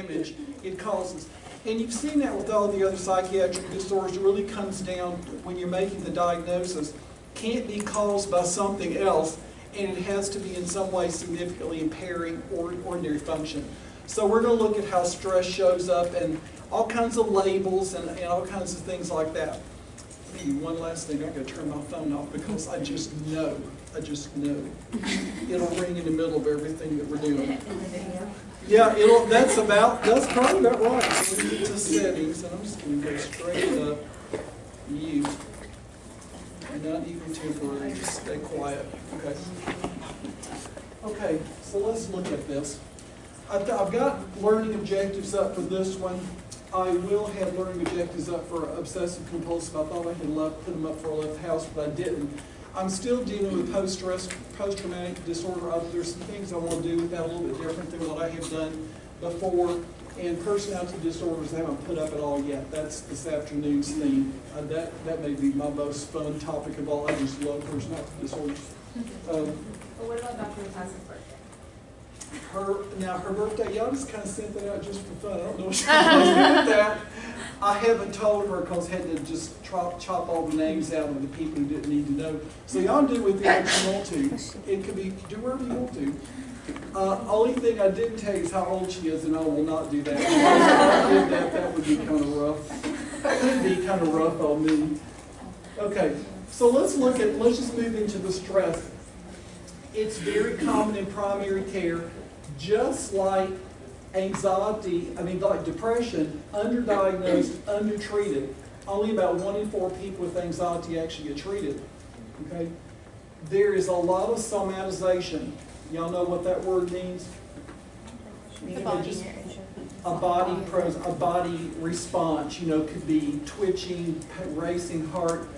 damage it causes. And you've seen that with all the other psychiatric disorders. It really comes down when you're making the diagnosis. Can't be caused by something else, and it has to be in some way significantly impairing ordinary function. So we're going to look at how stress shows up and all kinds of labels and all kinds of things like that. Maybe one last thing, I'm going to turn my phone off because I just know it'll ring in the middle of everything that we're doing. Yeah, that's probably about right. We'll get to settings, and I'm just going to go straight up mute. Not even temporary, just stay quiet. Okay. Okay, so let's look at this. I've got learning objectives up for this one. I will have learning objectives up for obsessive compulsive. I thought I had put them up for a left house, but I didn't. I'm still dealing with post-traumatic disorder. There's some things I want to do with that a little bit different than what I have done before. And personality disorders I haven't put up at all yet. That's this afternoon's theme. That may be my most fun topic of all. I just love personality disorders. Well, what about Dr. Natasha's birthday? Her birthday, y'all just kind of sent that out just for fun. I don't know what she's going to do with that. I haven't told her because I had to just chop all the names out of the people who didn't need to know. So y'all do with it what you want to. It could be, do whatever you want to. Only thing I didn't tell you is how old she is, and I will not do that. If I did that, that would be kind of rough. It would be kind of rough on me. Okay, so let's just move into the stress. It's very common in primary care, just like anxiety, like depression, underdiagnosed, undertreated. Only about 1 in 4 people with anxiety actually get treated. Okay? There is a lot of somatization. Y'all know what that word means? A body response. Could be twitching, racing heart,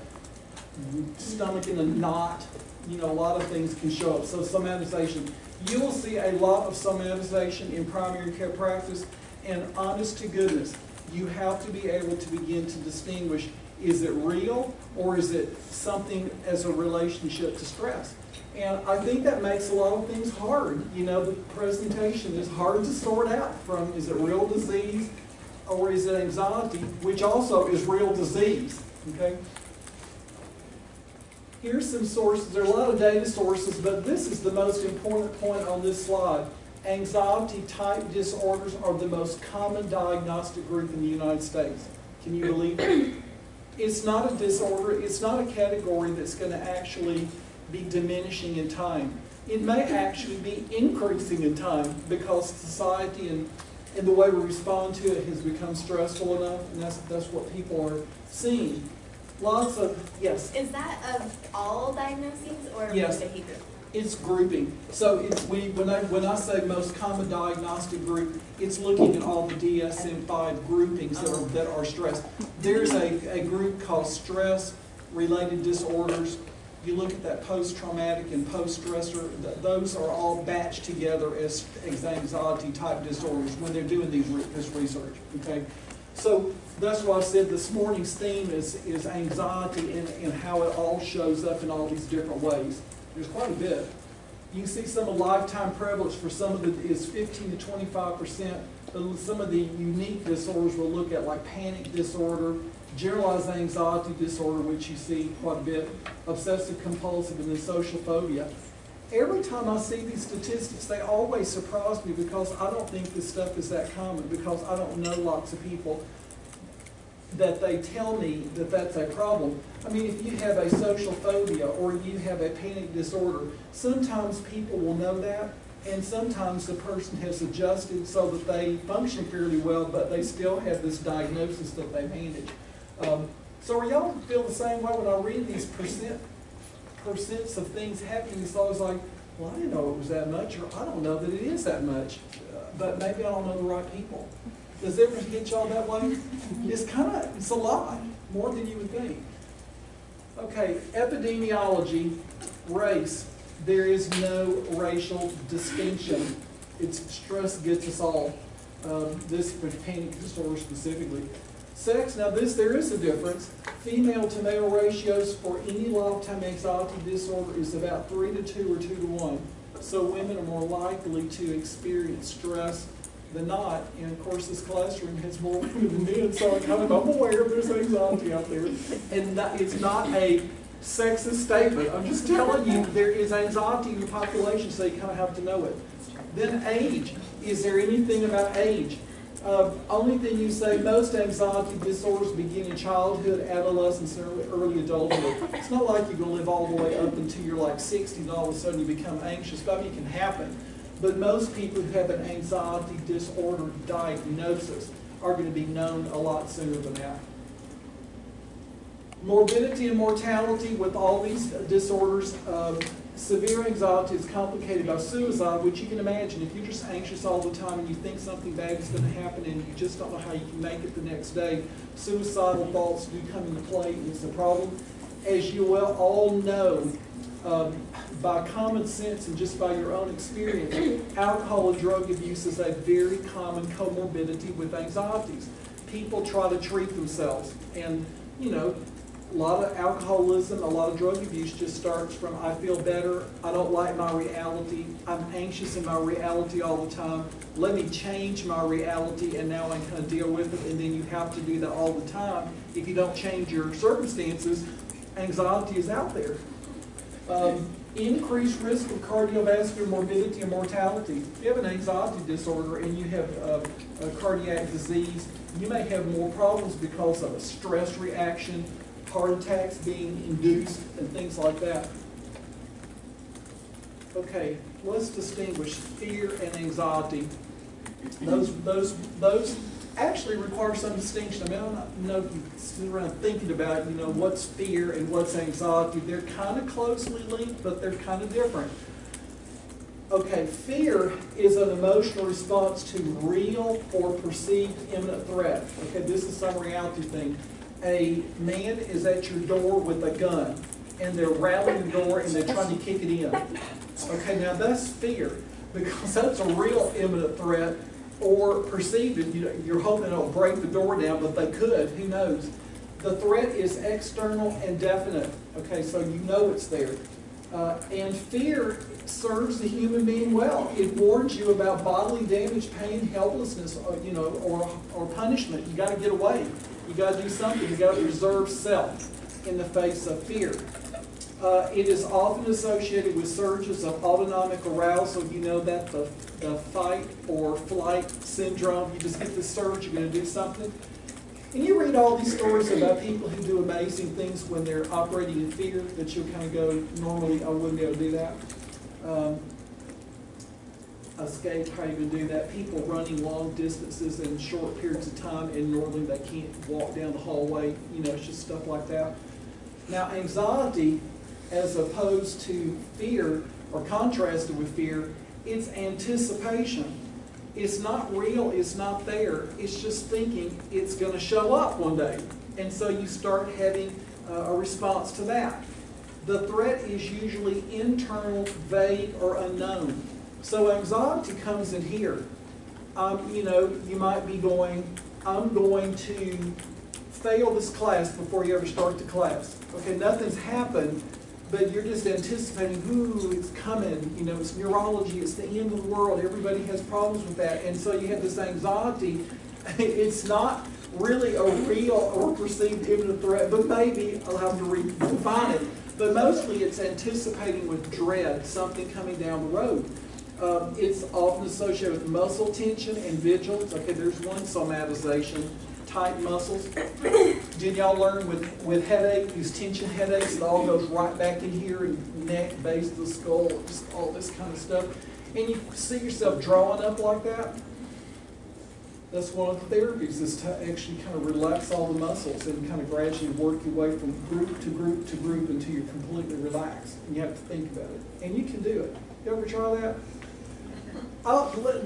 stomach in a knot. A lot of things can show up. So somatization. You will see a lot of somatization in primary care practice, and honest to goodness, you have to be able to begin to distinguish, is it real or is it something as a relationship to stress? And I think that makes a lot of things hard. The presentation is hard to sort out from, is it real disease or is it anxiety, which also is real disease, okay? Here's some sources. There are a lot of data sources, but this is the most important point on this slide. Anxiety-type disorders are the most common diagnostic group in the United States. Can you believe it? It's not a disorder. It's not a category that's going to actually be diminishing in time. It may actually be increasing in time because society and the way we respond to it has become stressful enough, and that's what people are seeing. Lots of, yes? Is that of all diagnoses or yes. behavior? It's grouping. So when I say most common diagnostic group, it's looking at all the DSM5 groupings that are stress. There's a group called stress-related disorders. You look at that post-traumatic and post-stressor, those are all batched together as anxiety-type disorders when they're doing this research, okay? So that's why I said this morning's theme is anxiety and how it all shows up in all these different ways. There's quite a bit. You can see some of the lifetime prevalence for some of it is 15 to 25%. But some of the unique disorders we'll look at, like panic disorder, generalized anxiety disorder, which you see quite a bit, obsessive compulsive, and then social phobia. Every time I see these statistics, they always surprise me because I don't think this stuff is that common, because I don't know lots of people that they tell me that that's a problem. I mean, if you have a social phobia or you have a panic disorder, sometimes people will know that, and sometimes the person has adjusted so that they function fairly well, but they still have this diagnosis that they manage. So are y'all feel the same way when I read these percents of things happening? It's always like, well, I didn't know it was that much, or I don't know that it is that much, but maybe I don't know the right people. Does it ever hit y'all that way? It's a lot, more than you would think. Okay, epidemiology, race. There is no racial distinction. It's stress gets us all. This for panic disorder specifically. Sex, now there is a difference. Female to male ratios for any lifetime anxiety disorder is about 3 to 2 or 2 to 1. So women are more likely to experience stress than not. And of course, this classroom has more women than men, so I'm aware there's anxiety out there. And it's not a sexist statement. I'm just telling you there is anxiety in your population, so you kind of have to know it. Then age. Is there anything about age? Only thing you say, most anxiety disorders begin in childhood, adolescence, and early adulthood. It's not like you're going to live all the way up until you're like 60 and all of a sudden you become anxious. But I mean, it can happen. But most people who have an anxiety disorder diagnosis are going to be known a lot sooner than that. Morbidity and mortality with all these disorders. Severe anxiety is complicated by suicide, which you can imagine. If you're just anxious all the time and you think something bad is going to happen and you just don't know how you can make it the next day, suicidal thoughts do come into play, and it's a problem. As you well all know, by common sense and just by your own experience, alcohol and drug abuse is a very common comorbidity with anxieties. People try to treat themselves, and you know, a lot of alcoholism, a lot of drug abuse just starts from, I feel better, I don't like my reality, I'm anxious in my reality all the time, let me change my reality and now I kind of deal with it, and then you have to do that all the time. If you don't change your circumstances, anxiety is out there. Increased risk of cardiovascular morbidity and mortality. If you have an anxiety disorder and you have a cardiac disease, you may have more problems because of a stress reaction, heart attacks being induced, and things like that. Okay, let's distinguish fear and anxiety. Those actually require some distinction. I mean, I don't know if you sit around thinking about, you know, what's fear and what's anxiety. They're kind of closely linked, but they're kind of different. Okay, fear is an emotional response to real or perceived imminent threat. Okay, this is some reality thing. A man is at your door with a gun, and they're rattling the door and they're trying to kick it in. Okay, now that's fear, because that's a real imminent threat, or perceived. You're hoping it'll break the door down, but they could, who knows. The threat is external and definite, okay, so you know it's there. And fear serves the human being well. It warns you about bodily damage, pain, helplessness, or punishment. You got to get away. You got to do something. You got to preserve self in the face of fear. It is often associated with surges of autonomic arousal. You know that the fight or flight syndrome. You just get the surge. You're going to do something. And you read all these stories about people who do amazing things when they're operating in fear, that you'll kind of go, normally I wouldn't be able to do that. Escape, how you going to do that? People running long distances in short periods of time, and normally they can't walk down the hallway. You know, it's just stuff like that. Now, anxiety, as opposed to fear, or contrasted with fear, it's anticipation. It's not real, it's not there. It's just thinking it's going to show up one day. And so you start having a response to that. The threat is usually internal, vague, or unknown. So anxiety comes in here. You might be going, I'm going to fail this class before you ever start the class. Okay, nothing's happened, but you're just anticipating, ooh, it's coming. You know, it's neurology, it's the end of the world. Everybody has problems with that. And so you have this anxiety. It's not really a real or perceived imminent threat, but maybe I'll have to redefine it. But mostly it's anticipating with dread, something coming down the road. It's often associated with muscle tension and vigilance. Okay, there's one somatization, tight muscles. Did y'all learn with headache, these tension headaches, it all goes right back in here, and neck, base of the skull, just all this kind of stuff. And you see yourself drawing up like that? That's one of the therapies, is to actually kind of relax all the muscles and kind of gradually work your way from group to group to group until you're completely relaxed. And you have to think about it. And you can do it. You ever try that?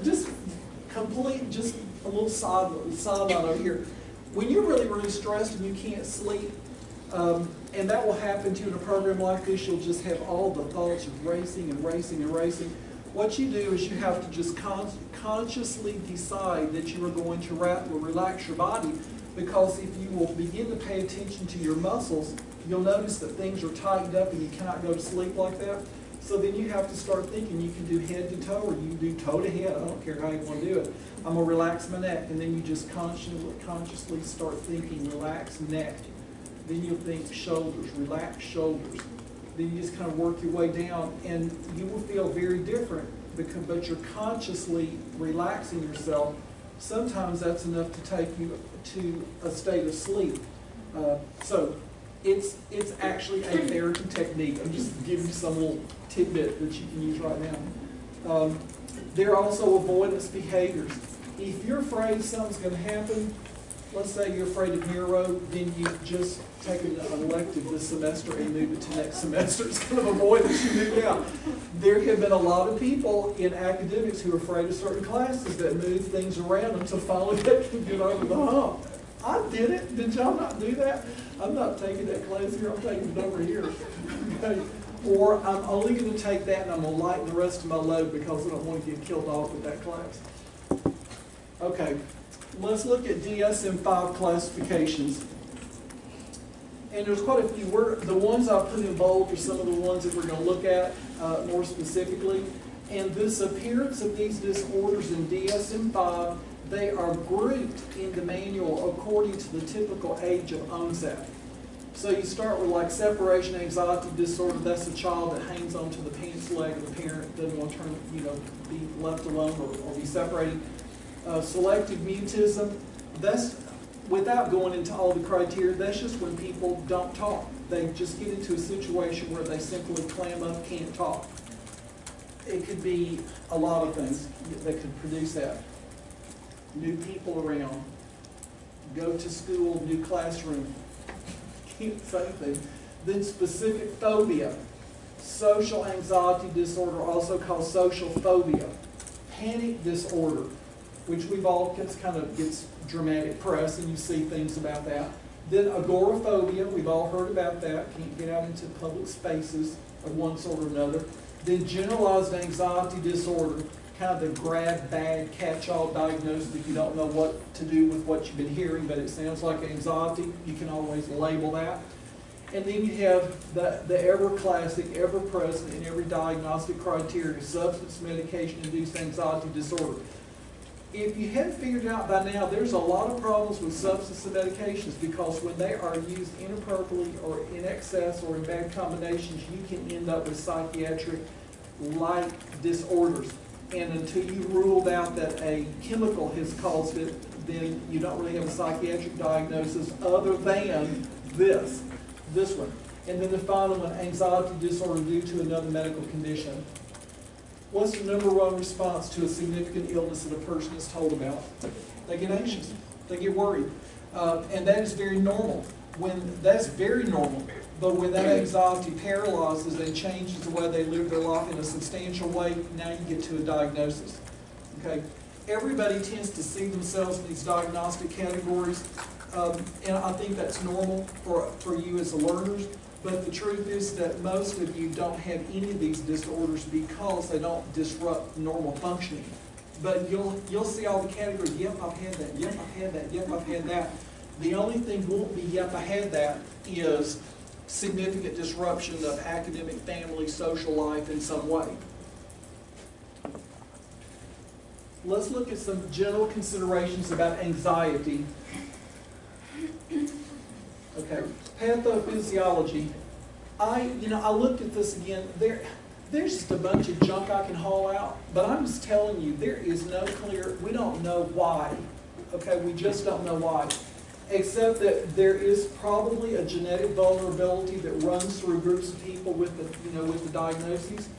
Just a little sideline over here. When you're really, really stressed and you can't sleep, and that will happen to you in a program like this, you'll just have all the thoughts of racing and racing and racing. What you do is you have to just consciously decide that you are going to relax your body, because if you will begin to pay attention to your muscles, you'll notice that things are tightened up and you cannot go to sleep like that. So then you have to start thinking. You can do head to toe, or you can do toe to head. I don't care how you want to do it. I'm going to relax my neck, and then you just consciously start thinking, relax neck. Then you'll think shoulders, relax shoulders. Then you just kind of work your way down, and you will feel very different, but you're consciously relaxing yourself. Sometimes that's enough to take you to a state of sleep. So it's actually a therapy technique. I'm just giving you some little tidbit that you can use right now. There are also avoidance behaviors. If you're afraid something's going to happen, let's say you're afraid of neuro, then you just take an elective this semester and move it to next semester. It's kind of avoidance you do now. There have been a lot of people in academics who are afraid of certain classes that move things around them to finally they can get over the hump. I did it. Did y'all not do that? I'm not taking that class here. I'm taking it over here. Okay. Or I'm only going to take that and I'm going to lighten the rest of my load because I don't want to get killed off with that class. Okay. Let's look at DSM-5 classifications. And there's quite a few. The ones I've put in bold are some of the ones that we're going to look at more specifically. And this appearance of these disorders in DSM-5, they are grouped in the manual according to the typical age of onset. So you start with like separation anxiety disorder. That's a child that hangs onto the pants leg of the parent, doesn't want to be left alone or be separated. Selective mutism, that's, without going into all the criteria, that's just when people don't talk. They just get into a situation where they simply clam up, can't talk. It could be a lot of things that could produce that. New people around, go to school, new classroom, can't say anything. Then specific phobia, social anxiety disorder, also called social phobia, panic disorder, which we've all kind of gets dramatic press, and you see things about that. Then agoraphobia, we've all heard about that, can't get out into public spaces of one sort or another. Then generalized anxiety disorder, kind of the grab bag, catch-all diagnosis if you don't know what to do with what you've been hearing, but it sounds like anxiety, you can always label that. And then you have the ever-classic, ever-present in every diagnostic criteria, substance medication-induced anxiety disorder. If you haven't figured it out by now, there's a lot of problems with substance and medications because when they are used inappropriately or in excess or in bad combinations, you can end up with psychiatric-like disorders. And until you ruled out that a chemical has caused it, then you don't really have a psychiatric diagnosis other than this one. And then the final one, anxiety disorder due to another medical condition. What's the number one response to a significant illness that a person is told about? They get anxious. They get worried. And that is very normal. That's very normal. But when that anxiety paralyzes and changes the way they live their life in a substantial way, now you get to a diagnosis. Okay? Everybody tends to see themselves in these diagnostic categories. And I think that's normal for you as learners. But the truth is that most of you don't have any of these disorders because they don't disrupt normal functioning. But you'll see all the categories. Yep, I've had that. Yep, I've had that. Yep, I've had that. The only thing won't be, yep, I had that, is significant disruption of academic, family, social life in some way. Let's look at some general considerations about anxiety. Okay, pathophysiology. I looked at this again. There's just a bunch of junk I can haul out, but I'm just telling you, there is no clear, we don't know why. Okay, we just don't know why. Except that there is probably a genetic vulnerability that runs through groups of people with the diagnoses.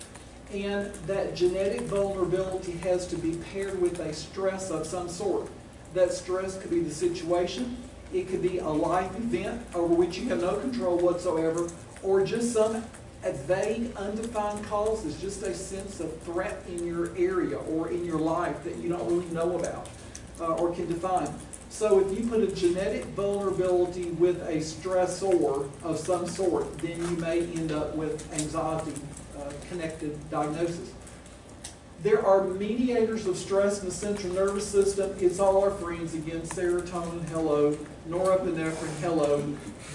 And that genetic vulnerability has to be paired with a stress of some sort. That stress could be the situation. It could be a life event over which you have no control whatsoever, or just some vague, undefined causes, just a sense of threat in your area or in your life that you don't really know about or can define. So if you put a genetic vulnerability with a stressor of some sort, then you may end up with anxiety-connected diagnosis. There are mediators of stress in the central nervous system. It's all our friends again. Serotonin, hello. Norepinephrine, hello.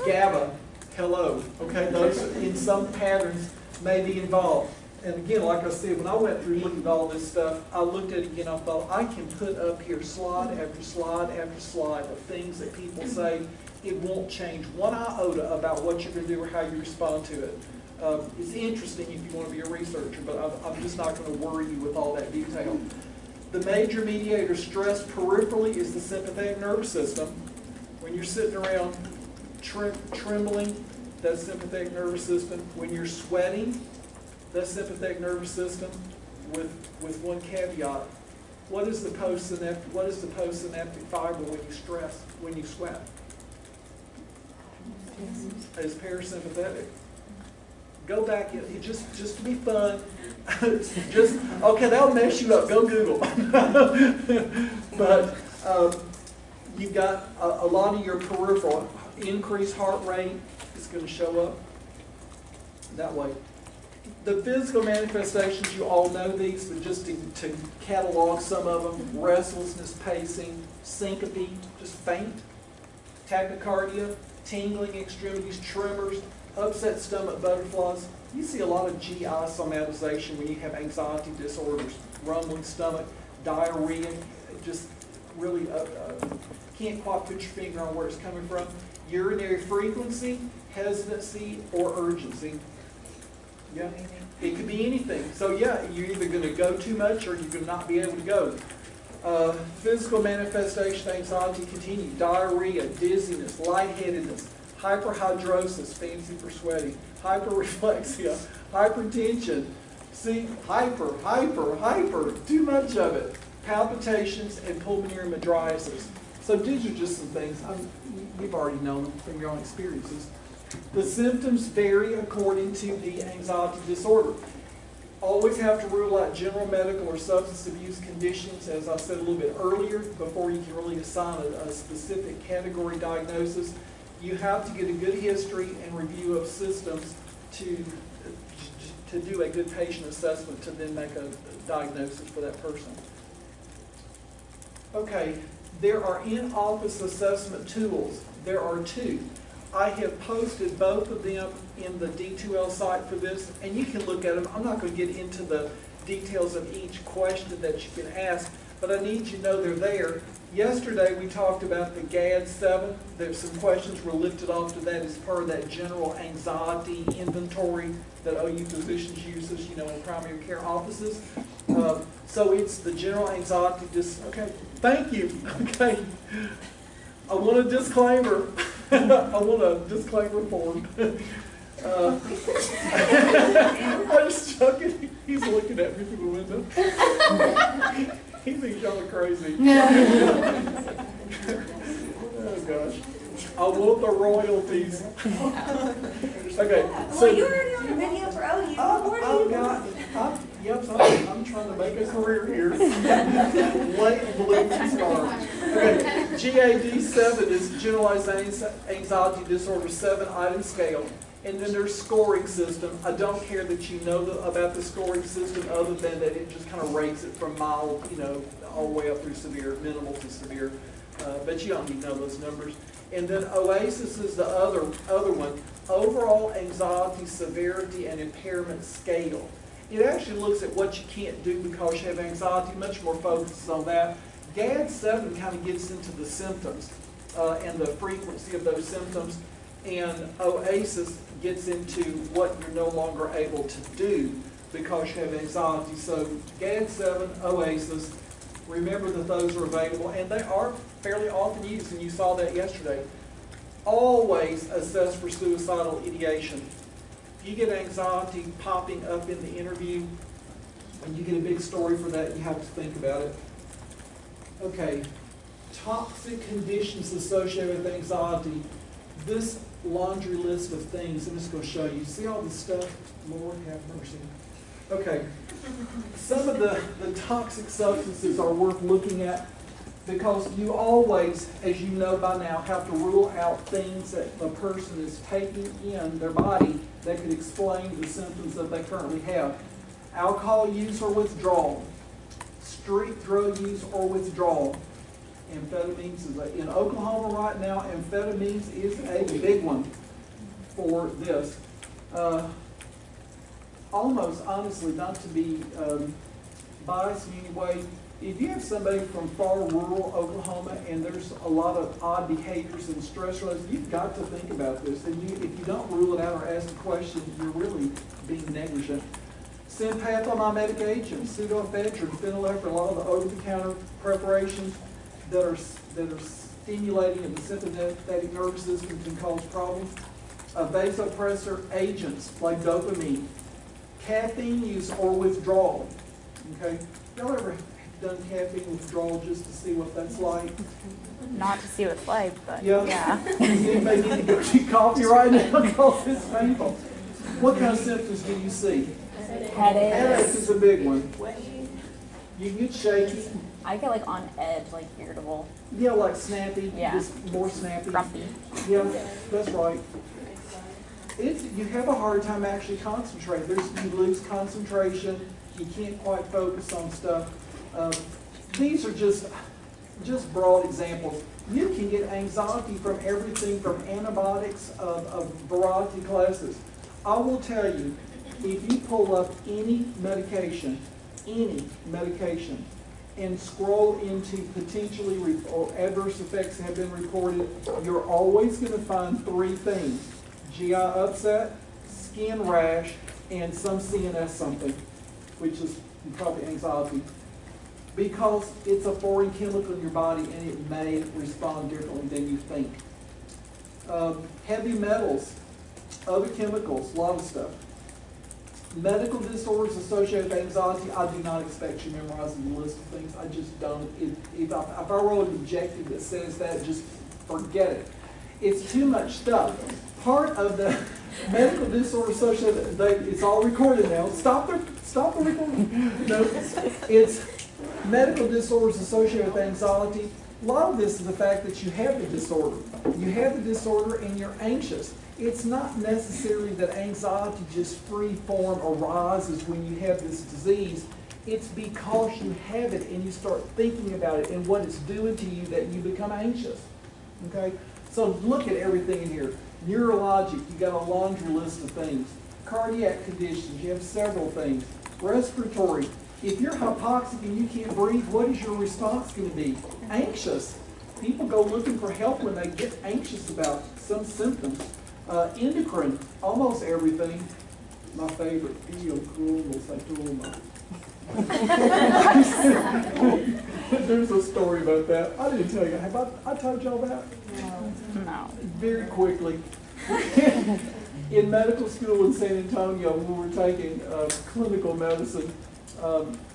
GABA, hello. Okay, those in some patterns may be involved. And again, like I said, when I went through looking at all this stuff, I looked at it again, I thought, I can put up here slide after slide after slide of things that people say. It won't change one iota about what you're going to do or how you respond to it. It's interesting if you want to be a researcher, but I'm just not going to worry you with all that detail. The major mediator stress peripherally is the sympathetic nervous system. When you're sitting around trembling, that's sympathetic nervous system. When you're sweating, that's sympathetic nervous system, with one caveat. What is the postsynaptic fiber when you stress, when you sweat? It's parasympathetic. Go back, just to be fun. Okay, that'll mess you up. Go Google. But you've got a lot of your peripheral increased heart rate is going to show up that way. The physical manifestations, you all know these, but just to catalog some of them: restlessness, pacing, syncope, just faint, tachycardia, tingling extremities, tremors, upset stomach, butterflies. You see a lot of GI somatization when you have anxiety disorders, rumbling stomach, diarrhea, just really can't quite put your finger on where it's coming from. Urinary frequency, hesitancy, or urgency. Yeah, it could be anything. So yeah, you're either going to go too much or you're going to not be able to go. Physical manifestation, anxiety continued, diarrhea, dizziness, lightheadedness, hyperhidrosis, fancy for sweating, hyperreflexia, hypertension, see, hyper, too much of it, palpitations, and pulmonary mydriasis. So these are just some things, you've already known them from your own experiences. The symptoms vary according to the anxiety disorder. Always have to rule out general medical or substance abuse conditions, as I said a little bit earlier, before you can really assign a specific category diagnosis. You have to get a good history and review of systems to do a good patient assessment to then make a diagnosis for that person. Okay, there are in-office assessment tools. There are two. I have posted both of them in the D2L site for this, and you can look at them. I'm not going to get into the details of each question that you can ask, but I need you to know they're there. Yesterday we talked about the GAD-7. There's some questions were lifted off to that as part of that general anxiety inventory that OU physicians use, in primary care offices. So it's the general anxiety okay, thank you. Okay. I want a disclaimer. I want a disclaimer form. I'm just joking. He's looking at me through the window. He thinks y'all are crazy. Oh gosh. I want the royalties. Okay. Well, you already on a video for OU. I'm trying to make a career here. Late blue stars. Okay. GAD-7 is Generalized Anxiety Disorder 7-item scale. And then there's scoring system. I don't care that you know about the scoring system other than that it just kind of rates it from mild, all the way up through severe, minimal to severe. But you don't need to know those numbers. And then OASIS is the other one. Overall Anxiety Severity and Impairment Scale. It actually looks at what you can't do because you have anxiety, much more focuses on that. GAD-7 kind of gets into the symptoms and the frequency of those symptoms. And OASIS gets into what you're no longer able to do because you have anxiety. So GAD-7, OASIS, remember that those are available, and they are fairly often used, and you saw that yesterday. Always assess for suicidal ideation. If you get anxiety popping up in the interview, and you get a big story for that, you have to think about it. Okay, toxic conditions associated with anxiety. This laundry list of things, I'm just going to show you. See all this stuff? Lord have mercy. Okay. Some of the toxic substances are worth looking at because you always, as you know by now, have to rule out things that a person is taking in their body that could explain the symptoms that they currently have. Alcohol use or withdrawal. Street drug use or withdrawal. Amphetamines is in Oklahoma right now. Amphetamines is a big one for this. almost honestly, not to be biased in any way, if you have somebody from far rural Oklahoma and there's a lot of odd behaviors and stress related, you've got to think about this. And if you don't rule it out or ask the question, you're really being negligent. Sympathomimic agents, pseudoephedrine, phenylephrine, a lot of the over-the-counter preparations that are stimulating of the sympathetic nervous system can cause problems. Vasopressor agents like dopamine, caffeine use or withdrawal. Okay, y'all ever done caffeine withdrawal just to see what that's like? Not to see what it's like, but yeah. Anybody need to go get coffee right now because it's painful. What kind of symptoms do you see? Headache is a big one. You get shaky. I get like on edge, like irritable. Yeah, like snappy. Yeah. Just more snappy. Grumpy. Yeah, that's right. You have a hard time actually concentrating. You lose concentration. You can't quite focus on stuff. These are just broad examples. You can get anxiety from everything from antibiotics of variety classes. I will tell you, if you pull up any medication, and scroll into potentially or adverse effects that have been reported, you're always going to find three things: GI upset, skin rash, and some CNS something, which is probably anxiety. Because it's a foreign chemical in your body and it may respond differently than you think. Heavy metals, other chemicals, a lot of stuff. Medical disorders associated with anxiety, I do not expect you memorizing the list of things. I just don't. If I wrote an objective that says that, just forget it. It's too much stuff. Part of the medical disorder associated, it's all recorded now. Stop the recording. No, it's medical disorders associated with anxiety. A lot of this is the fact that you have the disorder. You have the disorder and you're anxious. It's not necessarily that anxiety just free form arises when you have this disease. It's because you have it and you start thinking about it and what it's doing to you that you become anxious. Okay? So look at everything in here. Neurologic, you got a laundry list of things. Cardiac conditions, you have several things. Respiratory, if you're hypoxic and you can't breathe, what is your response going to be? Anxious. People go looking for help when they get anxious about some symptoms. Endocrine, almost everything. My favorite, pheochromocytoma. There's a story about that. I didn't tell you. Have I told y'all that? No. Very quickly. In medical school in San Antonio, we were taking clinical medicine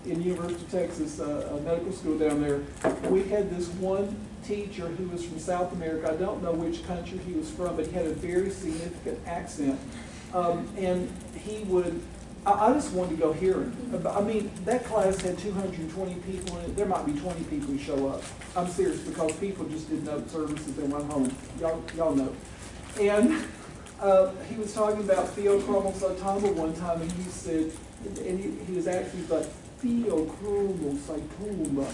in University of Texas, a medical school down there. We had this one teacher who was from South America. I don't know which country he was from, but he had a very significant accent. And he would, I just wanted to go hear him. I mean, that class had 220 people in it. There might be 20 people who show up. I'm serious, because people just didn't know the services and went home. Y'all know. And he was talking about pheochromocytoma one time, and he said, and he was actually like, pheochromocytoma.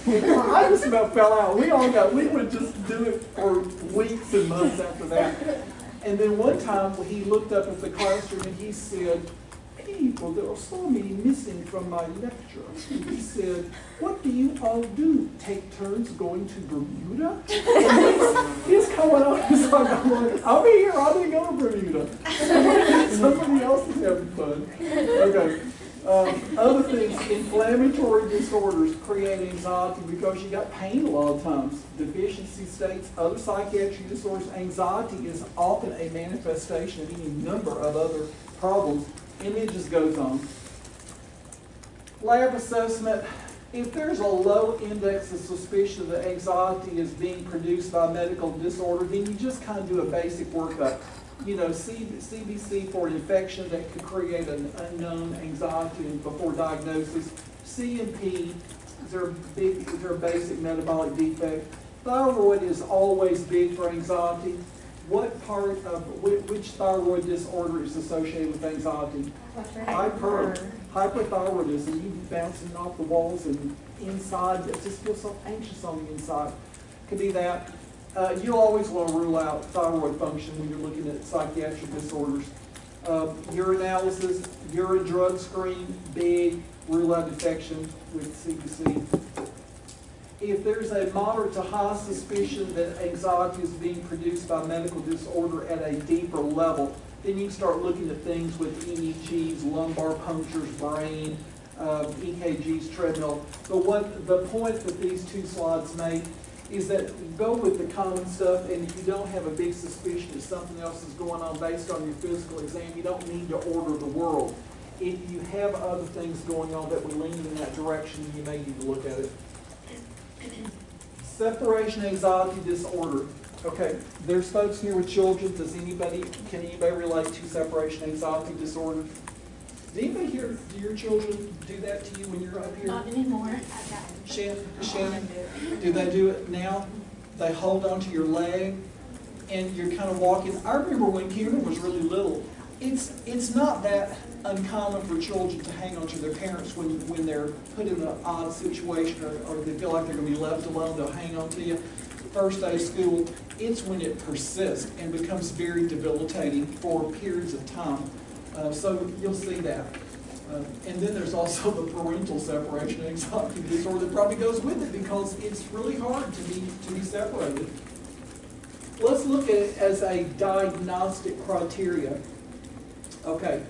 I just about fell out. We would just do it for weeks and months after that. And then one time he looked up at the classroom and he said, "People, there are so many missing from my lecture." He said, "What do you all do? Take turns going to Bermuda?" And he's coming up, he's like, "I'll be here, I didn't go to Bermuda." Somebody else is having fun. Okay. Other things, inflammatory disorders create anxiety because you got pain a lot of times. Deficiency states, other psychiatric disorders. Anxiety is often a manifestation of any number of other problems, and it just goes on. Lab assessment. If there's a low index of suspicion that anxiety is being produced by medical disorder, then you just kind of do a basic workup. You know, CBC for an infection that could create an unknown anxiety before diagnosis. CMP, is there a basic metabolic defect? Thyroid is always big for anxiety. What part of, which thyroid disorder is associated with anxiety? Hyperthyroidism, you bouncing off the walls and inside, you just feel so anxious on the inside. Could be that. You always want to rule out thyroid function when you're looking at psychiatric disorders. Urinalysis, urine drug screen, big, rule out infection with CBC. If there's a moderate to high suspicion that anxiety is being produced by medical disorder at a deeper level, then you can start looking at things with EEGs, lumbar punctures, brain, EKGs, treadmill. But what the point that these two slides make is that go with the common stuff, and if you don't have a big suspicion that something else is going on based on your physical exam, you don't need to order the world. If you have other things going on that would lean in that direction, you may need to look at it. Separation anxiety disorder. Okay, there's folks here with children. Can anybody relate to separation anxiety disorder? Does anybody here, do your children do that to you when you're up here? Not anymore. Shannon, do they do it now? They hold onto your leg and you're kind of walking. I remember when Kieran was really little, it's not that uncommon for children to hang on to their parents when they're put in an odd situation or they feel like they're going to be left alone. They'll hang on to you. First day of school, it's when it persists and becomes very debilitating for periods of time. So you'll see that. And then there's also the parental separation anxiety disorder that probably goes with it because it's really hard to be separated. Let's look at it as a diagnostic criteria. Okay,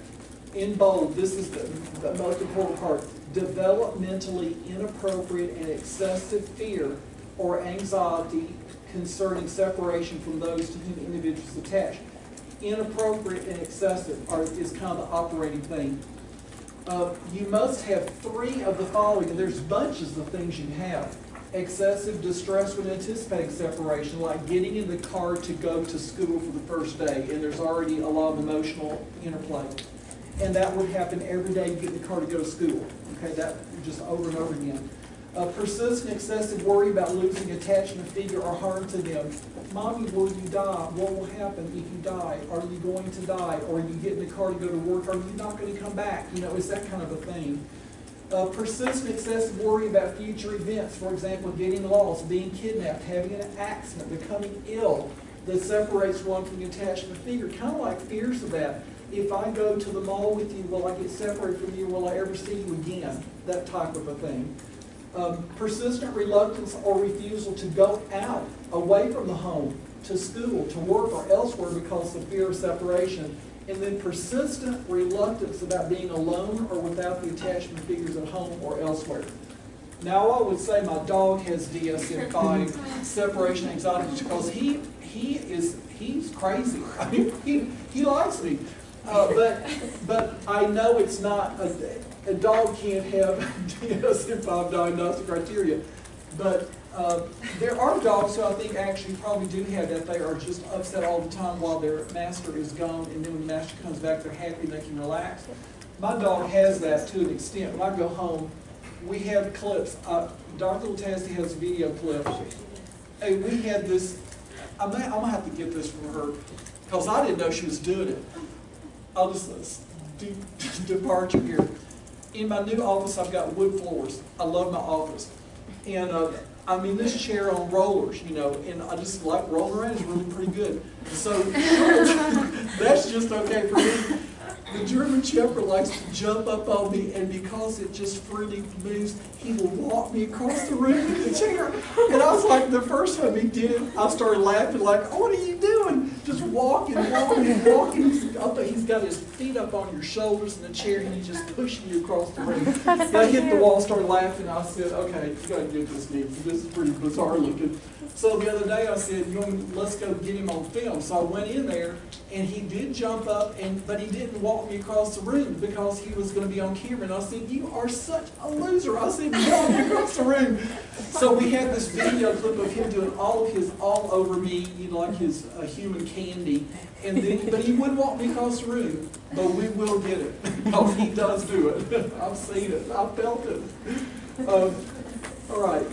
in bold, this is the most important part. Developmentally inappropriate and excessive fear or anxiety concerning separation from those to whom individuals attach. Inappropriate and excessive is kind of the operating thing. You must have 3 of the following, and there's bunches of things you have. Excessive distress when anticipating separation, like getting in the car to go to school for the first day, and there's already a lot of emotional interplay. And that would happen every day you get in the car to go to school. Okay, that just over and over again. Persistent excessive worry about losing attachment figure or harm to them. Mommy, will you die? What will happen if you die? Are you going to die? Or you get in the car to go to work? Are you not going to come back? You know, it's that kind of a thing. Persistent excessive worry about future events. For example, getting lost, being kidnapped, having an accident, becoming ill that separates one from the attachment figure. Kind of like fears of that. If I go to the mall with you, will I get separated from you? Will I ever see you again? That type of a thing. Persistent reluctance or refusal to go out, away from the home, to school, to work, or elsewhere because of fear of separation. And then persistent reluctance about being alone or without the attachment figures at home or elsewhere. Now I would say my dog has DSM5 separation anxiety because he's crazy. I mean, he likes me. But I know it's not, a dog can't have DSM5 diagnostic criteria. But there are dogs who I think actually probably do have that. They are just upset all the time while their master is gone, and then when the master comes back, they're happy and they can relax. My dog has that to an extent. When I go home, we have clips. Dr. Latassi has video clips. Hey, we had this, I'm going to have to get this from her because I didn't know she was doing it. I'll just departure here. In my new office, I've got wood floors. I love my office. And I mean, this chair on rollers, you know, and I just like rolling around. It's really pretty good. So that's just okay for me. The German Shepherd likes to jump up on me, and because it just freely moves, he will walk me across the room in the chair. And I was like, the first time he did it, I started laughing like, oh, what are you doing? Just walking. I thought he's got his feet up on your shoulders in the chair, and he's just pushing you across the room. And I hit the wall, started laughing. I said, okay, you got to get this, Nick. This is pretty bizarre looking. So the other day I said, let's go get him on film. So I went in there, and he did jump up, but he didn't walk me across the room because he was going to be on camera. And I said, you are such a loser. I said, walk me across the room. So we had this video clip of him doing all of his all over me, you know, like his human candy. And then, but he wouldn't walk me across the room. But we will get it because he does do it. I've seen it. I've felt it. All right.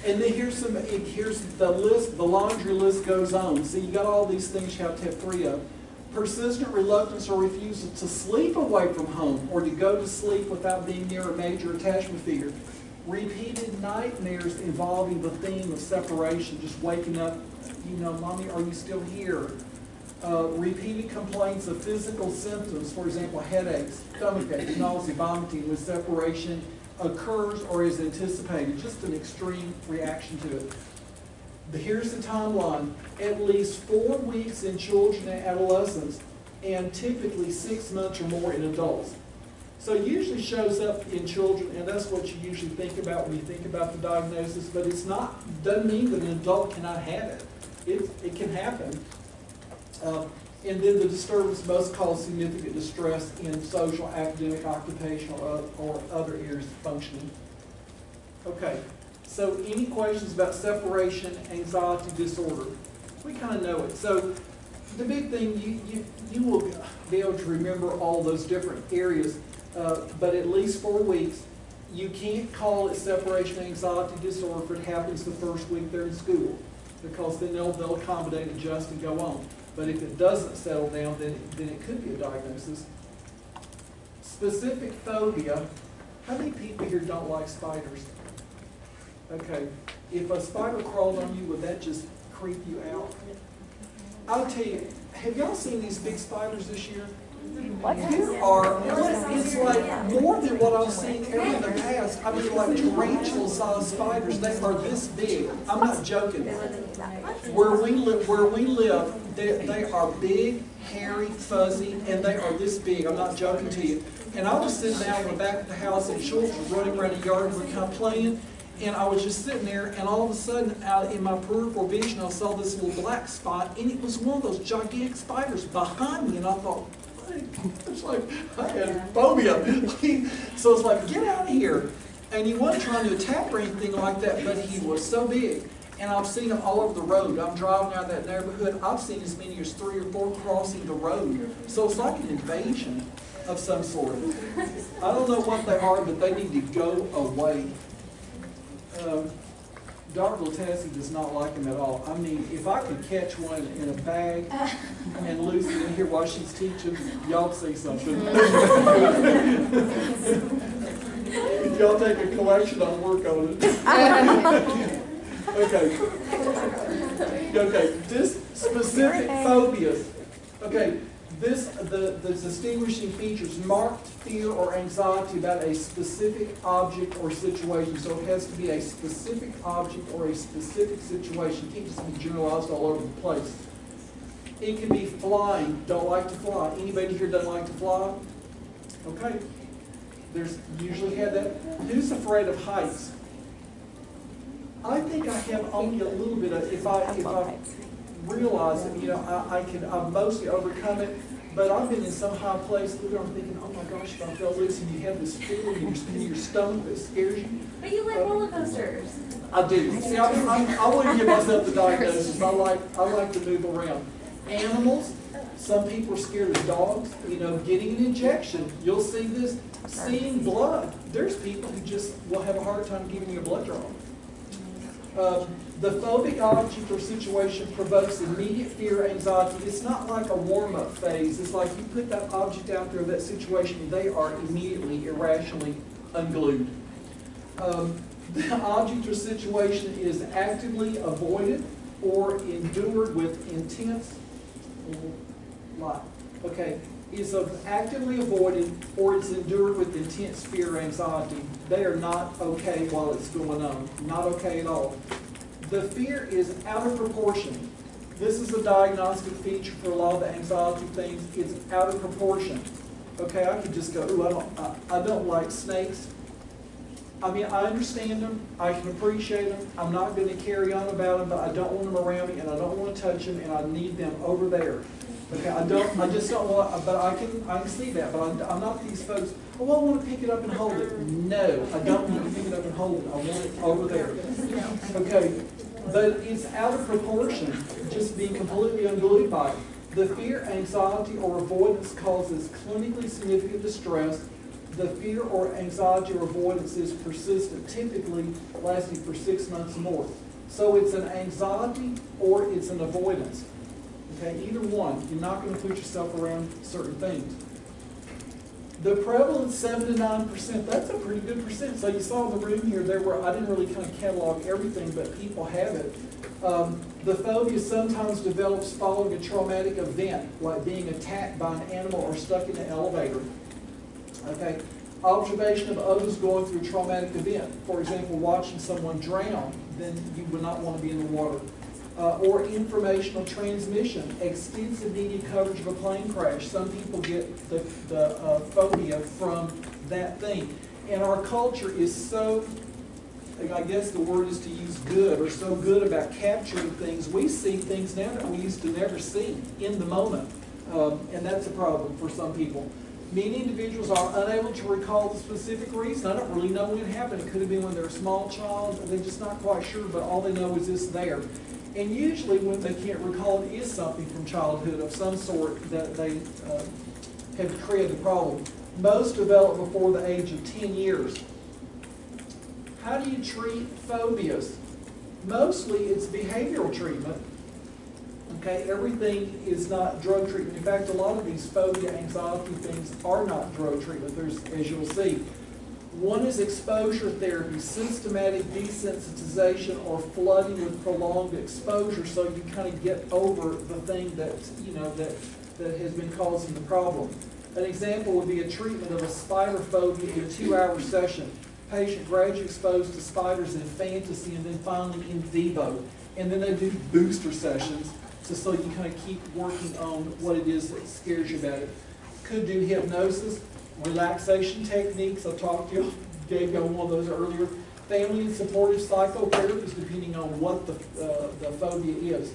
And then here's the list, the laundry list goes on. See, you got all these things you have to have 3 of. Persistent reluctance or refusal to sleep away from home or to go to sleep without being near a major attachment figure. Repeated nightmares involving the theme of separation, just waking up, you know, Mommy, are you still here? Repeated complaints of physical symptoms, for example, headaches, stomach aches, nausea, vomiting with separation occurs or is anticipated, just an extreme reaction to it. Here's the timeline: at least 4 weeks in children and adolescents, and typically 6 months or more in adults. So it usually shows up in children, and that's what you usually think about when you think about the diagnosis, but it's not, doesn't mean that an adult cannot have it. It can happen. And then the disturbance must cause significant distress in social, academic, occupational, or other areas of functioning. Okay, so any questions about separation anxiety disorder? We kind of know it. So the big thing, you will be able to remember all those different areas, but at least 4 weeks. You can't call it separation anxiety disorder if it happens the first week they're in school, because then they'll accommodate, adjust, and go on. But if it doesn't settle down, then it could be a diagnosis. Specific phobia. How many people here don't like spiders? Okay, if a spider crawled on you, would that just creep you out? I'll tell you, have y'all seen these big spiders this year? What? There are, it's like more than what I've seen ever in the past. I mean, like tarantula-sized spiders. They are this big. I'm not joking. Where we live, they are big, hairy, fuzzy, and they are this big. I'm not joking to you. And I was sitting down in the back of the house, and children were running around the yard, and we were kind of playing. And I was just sitting there, and all of a sudden, out in my peripheral vision, I saw this little black spot, and it was one of those gigantic spiders behind me. And I thought, it's like I had phobia. So it's like, get out of here. And he wasn't trying to attack or anything like that, but he was so big. And I've seen him all over the road. I'm driving out that neighborhood. I've seen as many as 3 or 4 crossing the road. So it's like an invasion of some sort. I don't know what they are, but they need to go away. Dr. Latassi does not like him at all. I mean, if I could catch one in a bag and lose it in here while she's teaching, y'all say something. Y'all take a collection, I'll work on it. Okay, this specific phobias. Okay, the distinguishing features: marked fear or anxiety about a specific object or situation. So it has to be a specific object or a specific situation. It can't just be generalized all over the place. It can be flying. Don't like to fly. Anybody here doesn't like to fly? Okay. There's usually had that. Who's afraid of heights? I think I have only a little bit of, if I realize that, you know, I've mostly overcome it, but I've been in some high place where I'm thinking, oh my gosh, if I fell loose, and you have this feeling in your stomach that scares you. But you like roller coasters. I do. See, I wouldn't give myself the diagnosis. I like to move around. Animals, some people are scared of dogs. You know, getting an injection. You'll see this. Seeing blood. There's people who just will have a hard time giving you a blood draw. The phobic object or situation provokes immediate fear or anxiety. It's not like a warm-up phase. It's like you put that object out there, that situation, they are immediately, irrationally unglued. The object or situation is actively avoided or endured with intense life. Okay, it's actively avoided or it's endured with intense fear or anxiety. They are not okay while it's going on. Not okay at all. The fear is out of proportion. This is a diagnostic feature for a lot of the anxiety things. It's out of proportion. Okay, I could just go, ooh, I don't like snakes. I mean, I understand them. I can appreciate them. I'm not going to carry on about them, but I don't want them around me, and I don't want to touch them, and I need them over there. Okay, I just don't want, but I can see that, but I'm not these folks, oh, I want to pick it up and hold it. No, I don't need to pick it up and hold it. I want it over there. Okay, but it's out of proportion, just being completely unglued by it. The fear, anxiety, or avoidance causes clinically significant distress. The fear or anxiety or avoidance is persistent, typically lasting for 6 months or more. So it's an anxiety or it's an avoidance. Okay, either one. You're not going to put yourself around certain things. The prevalence, 7 to 9%, that's a pretty good percent. So you saw in the room here, I didn't really kind of catalog everything, but people have it. The phobia sometimes develops following a traumatic event, like being attacked by an animal or stuck in an elevator. Okay. Observation of others going through a traumatic event. For example, watching someone drown, then you would not want to be in the water. Or informational transmission, extensive media coverage of a plane crash. Some people get the phobia from that thing. And our culture is so, I guess the word is to use good, or so good about capturing things. We see things now that we used to never see in the moment. And that's a problem for some people. Many individuals are unable to recall the specific reason. I don't really know when it happened. It could have been when they're a small child, and they're just not quite sure, but all they know is it's there. And usually when they can't recall, it is something from childhood of some sort that they have created the problem. Most develop before the age of 10 years. How do you treat phobias? Mostly it's behavioral treatment. Okay, everything is not drug treatment. In fact, a lot of these phobia, anxiety things are not drug treatment. There's, as you'll see, one is exposure therapy, systematic desensitization or flooding with prolonged exposure, so you kind of get over the thing that that has been causing the problem. An example would be a treatment of a spider phobia in a 2-hour session. Patient gradually exposed to spiders in fantasy and then finally in vivo. And then they do booster sessions just so you kind of keep working on what it is that scares you about it. Could do hypnosis, relaxation techniques. I talked to you, gave you one of those earlier. Family and supportive psychotherapies, depending on what the phobia is.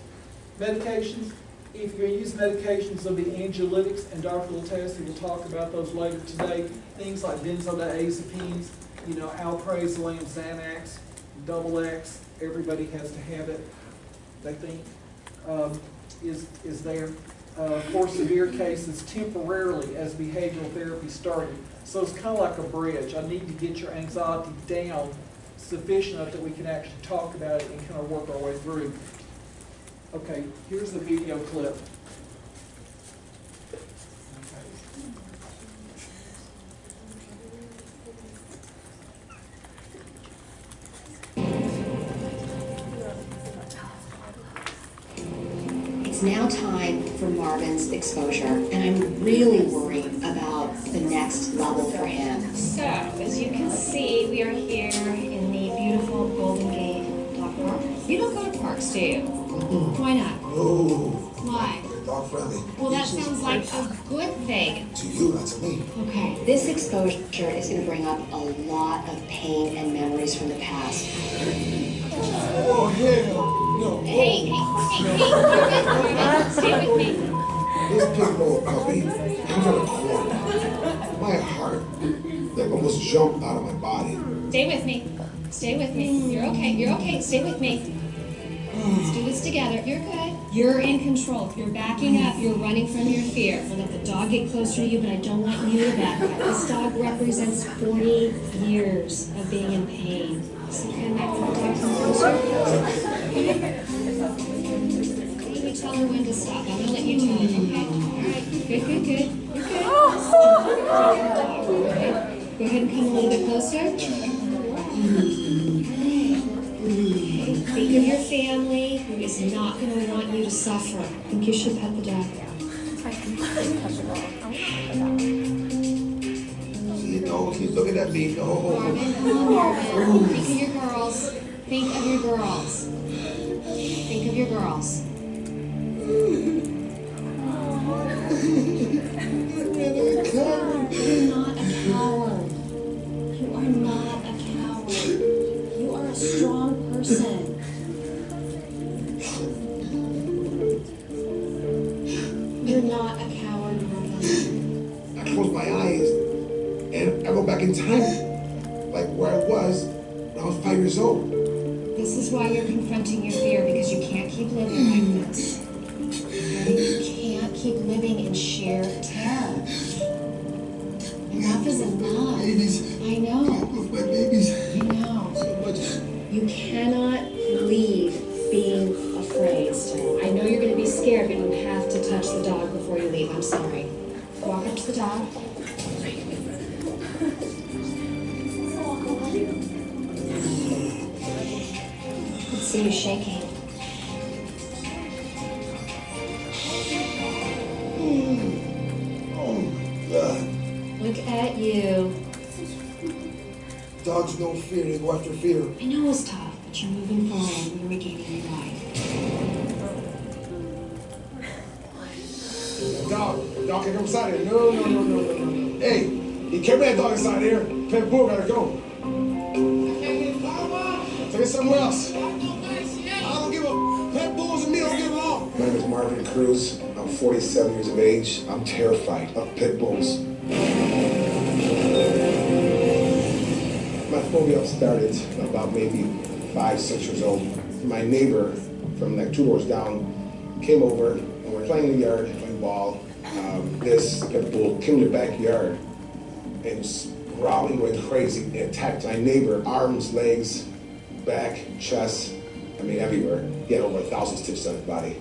Medications. If you're going to use medications, there'll be anxiolytics, and Dr. Latesse will talk about those later today. Things like benzodiazepines, alprazolam, Xanax, double X. Everybody has to have it, they think, is there. For severe cases, temporarily as behavioral therapy started. So it's kind of like a bridge. I need to get your anxiety down sufficient enough that we can actually talk about it and kind of work our way through. Okay, here's the video clip. It's now time for Marvin's exposure, and I'm really worried about the next level for him. So, as you can see, we are here in the beautiful Golden Gate Dog Park. You don't go to parks, do you? Why not? No. Why? They're dog friendly. Well, that sounds like a good thing. To you, not to me. Okay. This exposure is going to bring up a lot of pain and memories from the past. Oh, hell no. Hey, stay with me. This pit bull puppy comes out of corner. My heart, like, almost jumped out of my body. Stay with me. Stay with me. You're okay. You're okay. Stay with me. Let's do this together. You're good. You're in control. You're backing up. You're running from your fear. I'll let the dog get closer to you, but I don't want you to back up. This dog represents 40 years of being in pain. So can I come closer? You tell her when to stop. I'm going to let you tell her, okay? All right. Good. You're good. Okay. Go ahead and come a little bit closer. Think of your family who is not going to want you to suffer. I think you should pet the dog. He's looking at me. No. Marvin, come on, Marvin. Think of your girls. Think of your girls. Think of your girls. You're not a coward. You are not a coward. You are a strong person. You're not a coward, Marvin. I close my eyes and I go back in time, like where I was when I was 5 years old. This is why you're confronting your fear, because you can't keep living like this. Okay? You can't keep living in sheer terror. Enough is enough. Babies. I know. With my babies. I know. So much. You cannot leave being afraid still. I know you're going to be scared, but you have to touch the dog before you leave. I'm sorry. Walk up to the dog. Let's see you shaking. Oh my God. Look at you. Dogs don't fear, they go after fear. I know it's tough, but you're moving forward and you're regaining your life. Dog can come inside here. No. Hey, you can't bring that dog inside here. Pet bull gotta go. Take it somewhere else. I don't give a pet bulls and me don't get along. My name is Marvin Cruz. I'm 47 years of age. I'm terrified of pit bulls. My phobia started about maybe 5, 6 years old. My neighbor from like 2 doors down came over and we're playing in the yard, playing ball. This pit bull came in the backyard and was growling, going crazy. It attacked my neighbor, arms, legs, back, chest, everywhere. He had over 1,000 stitches on his body.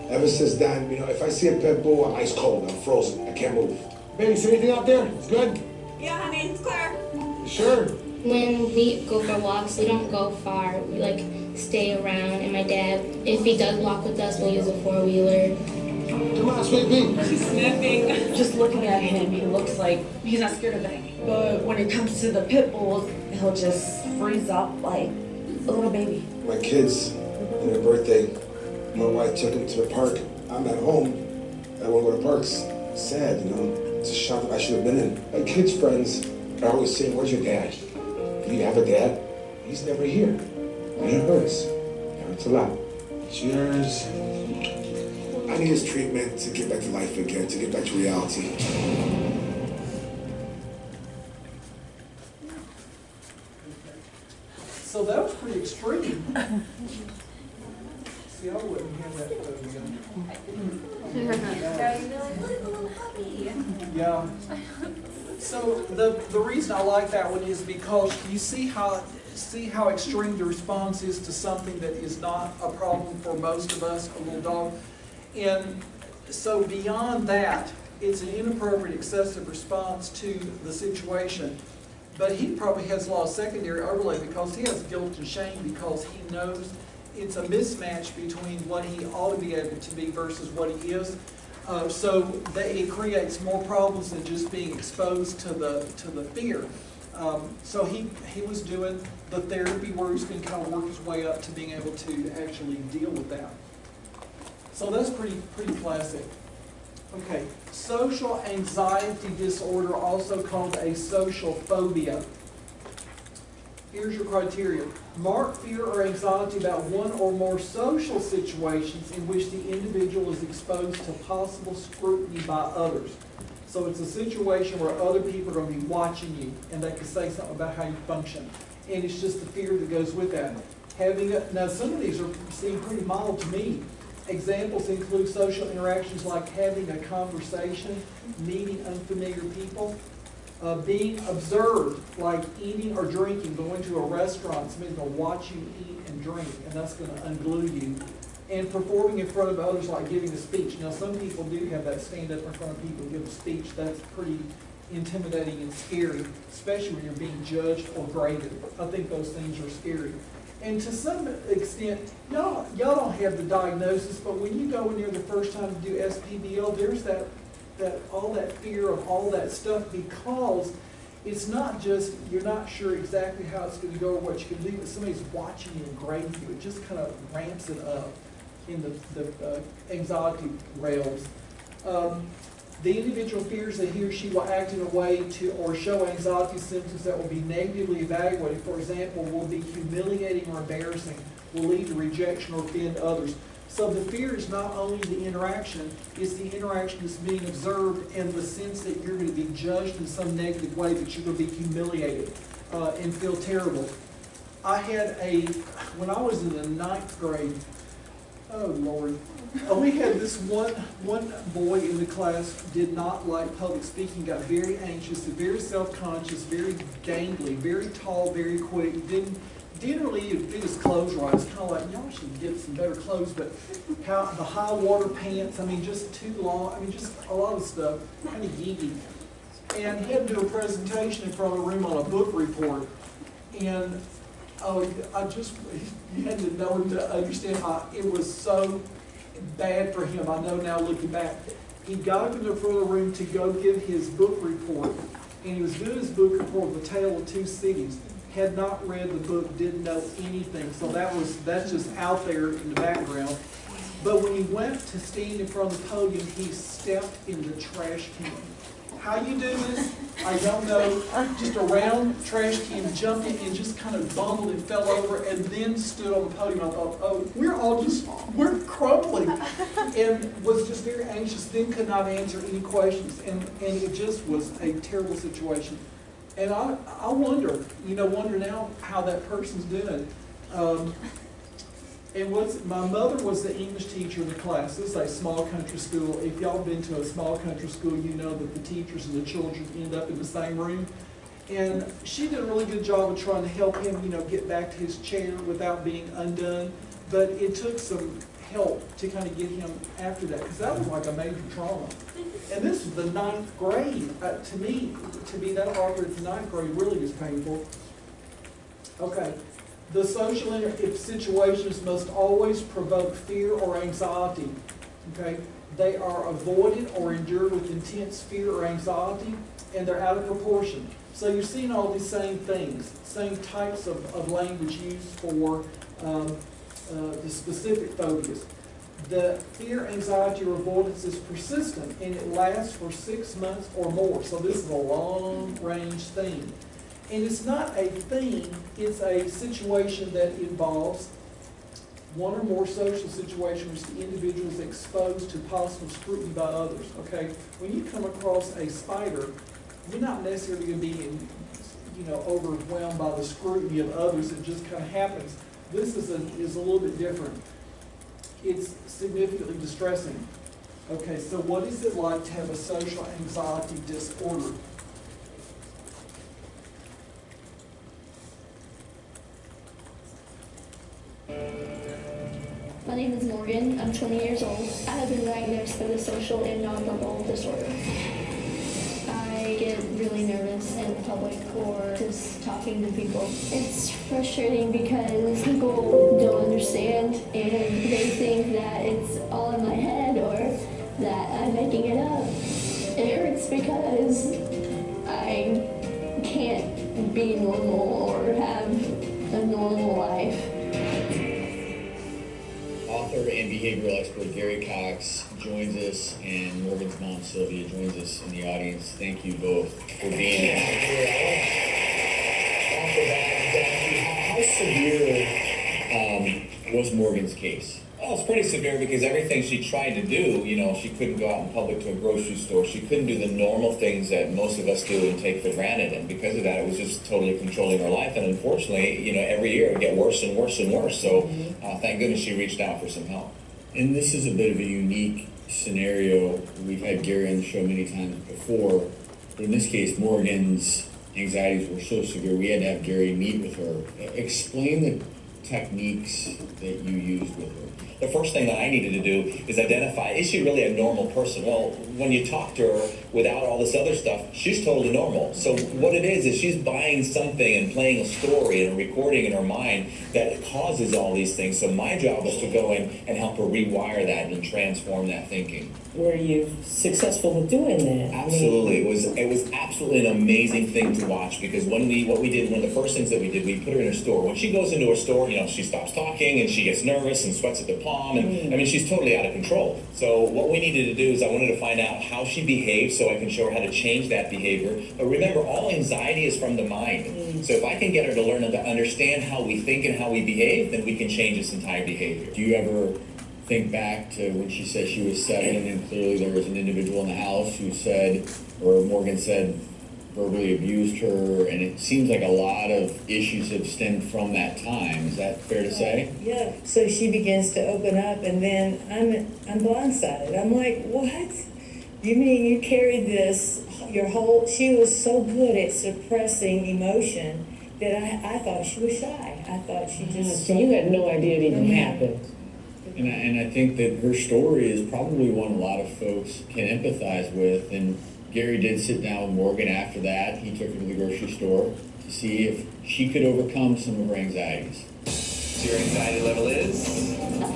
Ever since then, if I see a pit bull, I'm ice cold, I'm frozen, I can't move. Baby, see anything out there? It's good? Yeah, honey, it's clear. You sure? When we go for walks, we don't go far. We stay around, and my dad, if he does walk with us, we'll use a 4-wheeler. Come on, sweet pea. She's sniffing. Just looking at him, he looks like he's not scared of anything. But when it comes to the pit bulls, he'll just freeze up like a little baby. My kids, on their birthday, my wife took them to the park. I'm at home. I won't go to parks. Sad, It's a shop that I should have been in. My kids' friends are always saying, "Where's your dad? Do you have a dad?" He's never here. And it hurts. It hurts a lot. Cheers. I need his treatment to get back to life again, to get back to reality. So that was pretty extreme. See, I wouldn't have that phobia. Yeah. So the reason I like that one is because you see how extreme the response is to something that is not a problem for most of us, a little dog. And so beyond that, it's an inappropriate, excessive response to the situation. But he probably has a lot of secondary overlay because he has guilt and shame because he knows it's a mismatch between what he ought to be able to be versus what he is. So that it creates more problems than just being exposed to the fear. So he was doing the therapy where he's going to kind of work his way up to being able to actually deal with that. So that's pretty classic. Okay, social anxiety disorder, also called a social phobia. Here's your criteria. Marked fear or anxiety about one or more social situations in which the individual is exposed to possible scrutiny by others. So it's a situation where other people are going to be watching you and they can say something about how you function. And it's just the fear that goes with that. Now some of these seem pretty mild to me. Examples include social interactions like having a conversation, meeting unfamiliar people, being observed, like eating or drinking, going to a restaurant, somebody's going to watch you eat and drink, and that's going to unglue you. And performing in front of others, like giving a speech. Now, some people do have that stand up in front of people and give a speech. That's pretty intimidating and scary, especially when you're being judged or graded. I think those things are scary. And to some extent, y'all don't have the diagnosis, but when you go in there the first time to do SPBL, there's all that fear of all that stuff because it's not just, you're not sure exactly how it's going to go or what you can do, but somebody's watching you and grading you. It just kind of ramps it up in the anxiety realms. The individual fears that he or she will act in a way to or show anxiety symptoms that will be negatively evaluated. For example, will be humiliating or embarrassing, will lead to rejection or offend others. So the fear is not only the interaction, it's the interaction that's being observed and the sense that you're going to be judged in some negative way, that you're going to be humiliated and feel terrible. I had when I was in the 9th grade, oh Lord, we had this one boy in the class did not like public speaking, got very anxious, very self-conscious, very gangly, very tall, very quick, didn't didn't really fit his clothes right. It's kind of like, y'all should get some better clothes, but how the high water pants, I mean, just too long. I mean, just a lot of stuff, kind of geeky. And he had to do a presentation in front of a room on a book report. And you had to know him to understand how it was so bad for him. I know now looking back. He got up in the front of the room to go give his book report, and he was doing his book report, The Tale of Two Cities. Had not read the book, didn't know anything, so that's just out there in the background. But when he went to stand in front of the podium, he stepped in the trash can. How you do this, I don't know. Just a round trash can, jumped in and just kind of bumbled and fell over, and then stood on the podium. I thought, oh, we're crumbling, and was just very anxious. Then could not answer any questions, and it just was a terrible situation. And I wonder now how that person's doing. And my mother was the English teacher in the class. This is a small country school. If y'all been to a small country school, you know that the teachers and the children end up in the same room. And she did a really good job of trying to help him, get back to his chair without being undone. But it took some help to kind of get him after that, because that was like a major trauma. And this was the 9th grade. To me, to be that awkward in 9th grade really is painful. Okay. The social situations must always provoke fear or anxiety. Okay? They are avoided or endured with intense fear or anxiety, and they're out of proportion. So you're seeing all these same things, same types of language used for the specific phobias. The fear, anxiety, or avoidance is persistent, and it lasts for 6 months or more. So this is a long-range thing. And it's not a thing, it's a situation that involves one or more social situations which the individual is exposed to possible scrutiny by others. Okay? When you come across a spider, you're not necessarily going to be overwhelmed by the scrutiny of others. It just kind of happens. This is a little bit different. It's significantly distressing. Okay, so what is it like to have a social anxiety disorder? My name is Morgan. I'm 20 years old. I have been diagnosed with a social and nonverbal disorder. I get really nervous in public or just talking to people. It's frustrating because people don't understand and they think that it's all in my head or that I'm making it up. It hurts because I can't be normal or have a normal life. Author and behavioral expert Gary Cox joins us, and Morgan's mom Sylvia joins us in the audience. Thank you both for being here. How severe was Morgan's case? Well, it's pretty severe because everything she tried to do, she couldn't go out in public to a grocery store. She couldn't do the normal things that most of us do and take for granted. And because of that, it was just totally controlling her life. And unfortunately, every year it would get worse and worse and worse. So thank goodness she reached out for some help. And this is a bit of a unique scenario. We've had Gary on the show many times before. But in this case, Morgan's anxieties were so severe, we had to have Gary meet with her. Explain the techniques that you used with her. The first thing that I needed to do is identify, is she really a normal person? Well, when you talk to her without all this other stuff, she's totally normal. So what it is she's buying something and playing a story and a recording in her mind that causes all these things. So my job was to go in and help her rewire that and transform that thinking. Were you successful with doing that? Absolutely. It was absolutely an amazing thing to watch, because one of the first things that we did, we put her in a store. When she goes into a store, she stops talking and she gets nervous and sweats at the palm, and she's totally out of control. So what we needed to do is I wanted to find out how she behaves so I can show her how to change that behavior. But remember, all anxiety is from the mind. So if I can get her to learn to understand how we think and how we behave, then we can change this entire behavior. Do you ever think back to when she said she was 7 and clearly there was an individual in the house who said, or Morgan said, verbally abused her, and it seems like a lot of issues have stemmed from that time. Is that fair to say? Yeah. So she begins to open up, and then I'm blindsided. I'm like, what? You mean you carried this your whole? She was so good at suppressing emotion that I thought she was shy. I thought she just. So you had no idea it even happened. And I think that her story is probably one a lot of folks can empathize with. And Gary did sit down with Morgan after that. He took her to the grocery store to see if she could overcome some of her anxieties. So your anxiety level is? A 5.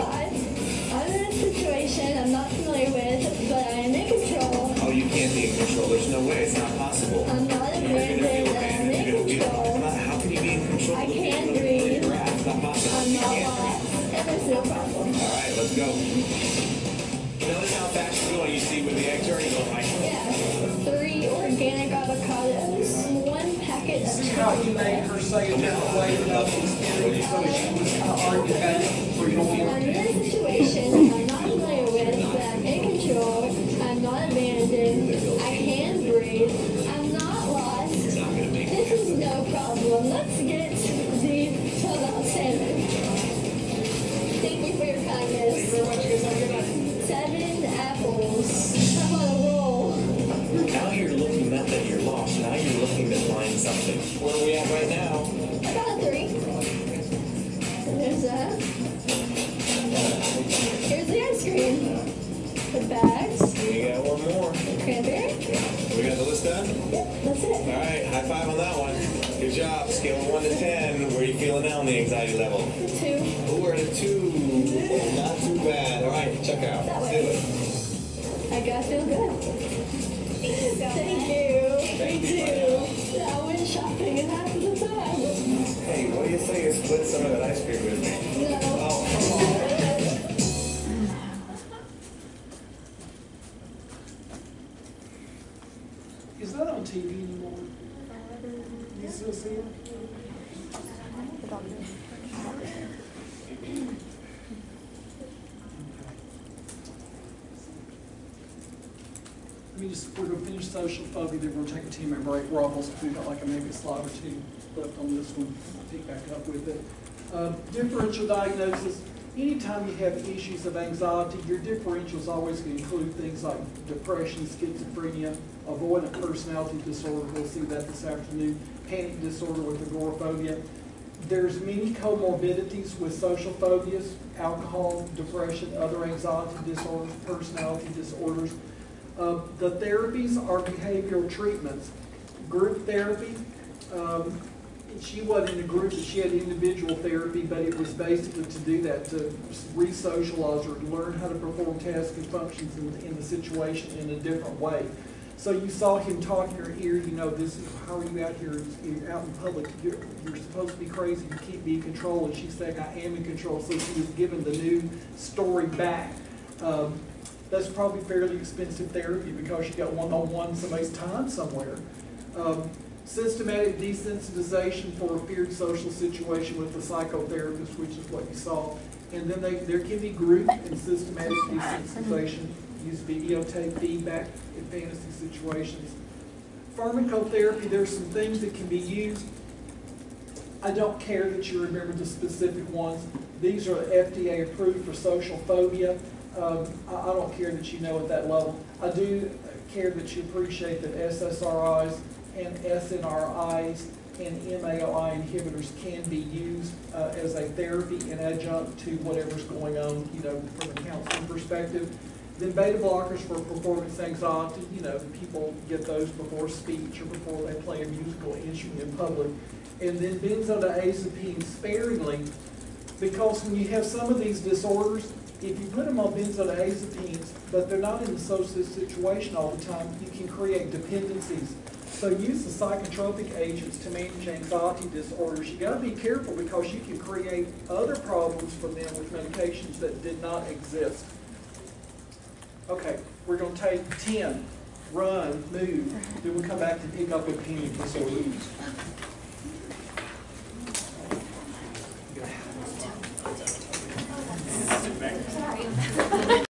I'm in a situation I'm not familiar with, but I am in control. Oh, you can't be in control. There's no way. It's not possible. I'm not abandoned. I'm in control. How can you be in control? I can breathe. It's not possible. I'm not lost. And there's no problem. All right, let's go. Notice how fast you're going. You see with the egg turning going like. Yeah. 3 organic avocados. 1 packet of See how you made her say a different way about the experience, so she was arguing back for your I'm in a situation I'm not familiar with, but I'm in control. I'm not abandoned. I can breathe. I'm not lost. This is no problem. Let's get the 12-ounce salmon. Thank you for your kindness. 7 apples. I'm on a roll. Now you're looking not that you're lost. Now you're looking to find something. Where are we at right now? I got a 3. And there's that. Here's the ice cream. The bags. We got one more. Cranberry. We got the list done? Yep, that's it. All right, high five on that one. Good job. Scale of 1 to 10. Where are you feeling now on the anxiety level? 2. Oh, we're at a 2. Not too bad. All right, check out. Let's do it. I gotta feel good. Thank you. Me too. I went shopping in half of the time. Hey, what do you say you split some of that ice cream with me? No. Oh, come on. Is that on TV anymore? You still see it? We're going to finish social phobia, then we'll take a 10-minute break. Rob will do like maybe a slide or 2 left on this one. Pick back up with it. Differential diagnosis. Anytime you have issues of anxiety, your differential is always going to include things like depression, schizophrenia, avoidant personality disorder. We'll see that this afternoon. Panic disorder with agoraphobia. There's many comorbidities with social phobias: alcohol, depression, other anxiety disorders, personality disorders. The therapies are behavioral treatments. Group therapy, she wasn't in a group, but she had individual therapy, but it was basically to do that, to re-socialize her, to learn how to perform tasks and functions in the situation in a different way. So you saw him talk in her ear, you know, this is, how are you out here, you're out in public, you're supposed to be crazy, you can't be in control, and she's saying, I am in control, so she was given the new story back. That's probably fairly expensive therapy because you got one-on-one somebody's time somewhere. Systematic desensitization for a feared social situation with the psychotherapist, which is what you saw. And then there can be group and systematic desensitization, use videotape feedback in fantasy situations. Pharmacotherapy, there's some things that can be used. I don't care that you remember the specific ones. These are FDA approved for social phobia. I don't care that you know at that level. I do care that you appreciate that SSRIs and SNRIs and MAOI inhibitors can be used as a therapy and adjunct to whatever's going on, you know, from a counseling perspective. Then beta blockers for performance anxiety, you know, people get those before speech or before they play a musical instrument in public. And then benzodiazepines sparingly, because when you have some of these disorders, if you put them on benzodiazepines, but they're not in the social situation all the time, you can create dependencies. So use the psychotropic agents to manage anxiety disorders. You got to be careful because you can create other problems from them with medications that did not exist. Okay, we're going to take 10, run, move, then we'll come back to pick up with panic disorders.